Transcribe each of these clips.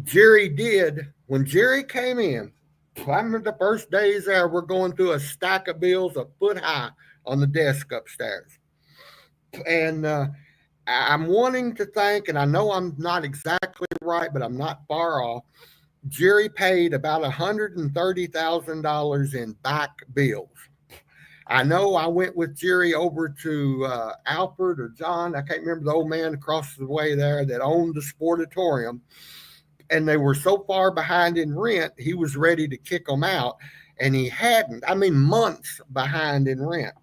Jerry did. When Jerry came in, I remember the first days there, we're going through a stack of bills a foot high on the desk upstairs. And I'm wanting to think, and I know I'm not exactly right, but I'm not far off. Jerry paid about $130,000 in back bills. I know I went with Jerry over to Alfred or John. I can't remember the old man across the way there that owned the Sportatorium. And they were so far behind in rent, he was ready to kick them out. And he hadn't. I mean, months behind in rent.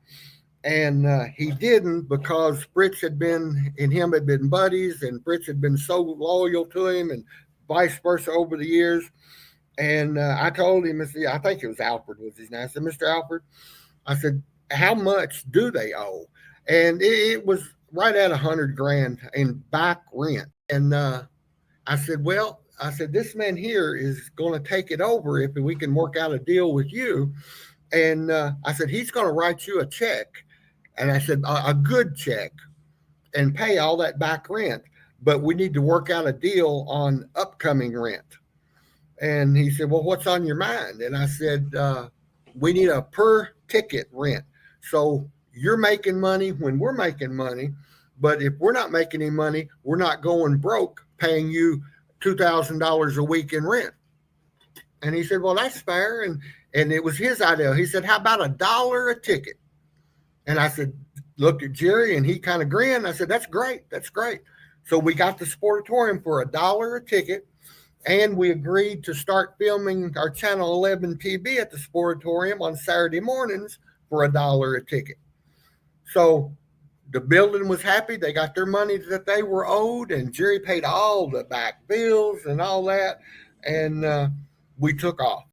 And he didn't because Fritz had been and him had been buddies, and Fritz had been so loyal to him, and vice versa over the years. And I told him, I think it was Alfred was his name. I said, Mr. Alfred, I said, how much do they owe? And it was right at 100 grand in back rent. And I said, well, I said, this man here is going to take it over if we can work out a deal with you. And I said, he's going to write you a check. And I said, a good check and pay all that back rent. But we need to work out a deal on upcoming rent. And he said, well, what's on your mind? And I said, we need a per ticket rent. So you're making money when we're making money. But if we're not making any money, we're not going broke paying you $2,000 a week in rent. And he said, well, that's fair. And it was his idea. He said, how about $1 a ticket? And I said, looked at Jerry and he kind of grinned. I said, that's great. That's great. So we got the Sportatorium for $1 a ticket. And we agreed to start filming our Channel 11 TV at the Sportatorium on Saturday mornings for $1 a ticket. So the building was happy. They got their money that they were owed, and Jerry paid all the back bills and all that. And we took off.